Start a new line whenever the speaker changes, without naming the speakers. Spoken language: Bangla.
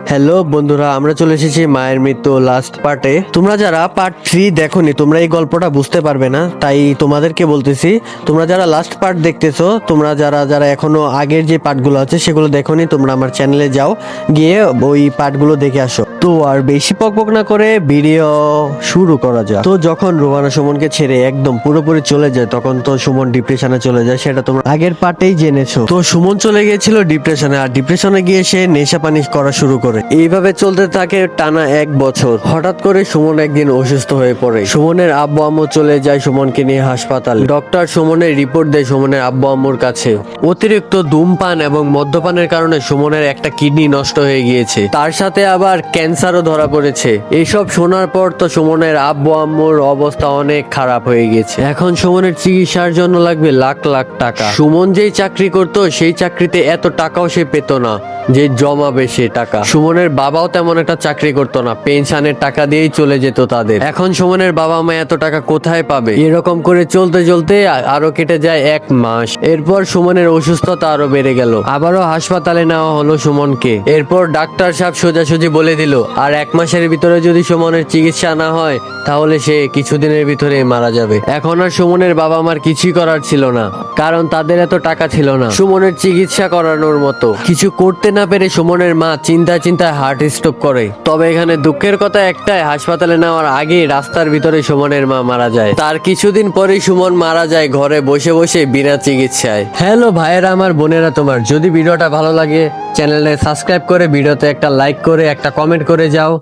হ্যালো বন্ধুরা, আমরা চলে এসেছি মায়ের মৃত্যু লাস্ট পার্টে। তোমরা যারা পার্ট 3 দেখোনি তোমরা এই গল্পটা বুঝতে পারবে না, তাই তোমাদেরকে বলতেছি তোমরা যারা লাস্ট পার্ট দেখতেছো, তোমরা যারা যারা এখনো আগের যে পার্টগুলো আছে সেগুলো দেখোনি, তোমরা আমার চ্যানেলে যাও, গিয়ে ওই পার্টগুলো দেখে আসো। তো আর বেশি পকপক না করে ভিডিও শুরু করা যাক। তো যখন রোহানা সুমনকে ছেড়ে একদম পুরোপুরি চলে যায় তখন তো সুমন ডিপ্রেশনে চলে যায়, সেটা তোমরা আগের পার্টেই জেনেছো। তো সুমন চলে গিয়েছিল ডিপ্রেশনে, আর ডিপ্রেশনে গিয়ে সে নেশা পানি করা শুরু করে। এইভাবে চলতে থাকে টানা 1 বছর। হঠাৎ করে সুমন একদিন অসুস্থ হয়ে পড়ে। সুমনের আব্বু আম্মু চলে যায় সুমনকে নিয়ে হাসপাতালে। ডক্টর সুমনের রিপোর্ট দেয় সুমনের আব্বু আম্মুর কাছে। অতিরিক্ত ধূমপান এবং মদ্যপানের কারণে সুমনের একটা কিডনি নষ্ট হয়ে গিয়েছে, তার সাথে আবার ক্যান্সারও ধরা পড়েছে। এইসব শোনার পর তো সুমনের আব্বু আম্মুর অবস্থা অনেক খারাপ হয়ে গেছে। এখন সুমনের চিকিৎসার জন্য লাগবে লাখ লাখ টাকা। সুমন যেই চাকরি করতো সেই চাকরিতে এত টাকাও সে পেত না যে জমাবে সে টাকা। সুমনের বাবাও তেমন একটা চাকরি করতো না, পেনশনের টাকা দিয়েই চলে যেত তাদের। এখন সুমনের বাবা মা এত টাকা কোথায় পাবে? এরকম করে চলতে চলতে আরো কেটে যায় 1 মাস। এরপর সুমনের অসুস্থতা আরো বেড়ে গেল, আবারও হাসপাতালে নেওয়া হলো সুমনকে। এরপর ডাক্তার সাহেব সোজাসুজি বলে দিল আর 1 মাসের ভিতরে যদি সুমনের চিকিৎসা না হয় তাহলে সে কিছুদিনের ভিতরে মারা যাবে। এখন আর সুমনের বাবা মার কিছুই করার ছিল না, কারণ তাদের এত টাকা ছিল না সুমনের চিকিৎসা করানোর মতো। কিছু করতে না পেরে সুমনের মা চিন্তায় চিন্তায় হার্ট স্ট্রোক করে। তবে এখানে দুঃখের কথা একটাই, হাসপাতালে নেওয়ার আগে রাস্তার ভিতরে সুমনের মা মারা যায়। তার কিছুদিন পরেই সুমন মারা যায় ঘরে বসে বসে বিনা চিকিৎসায়। হ্যালো ভাইয়েরা, আমার বোনেরা, তোমার যদি ভিডিওটা ভালো লাগে চ্যানেলে সাবস্ক্রাইব করে ভিডিওতে একটা লাইক করে একটা কমেন্ট করে যাও।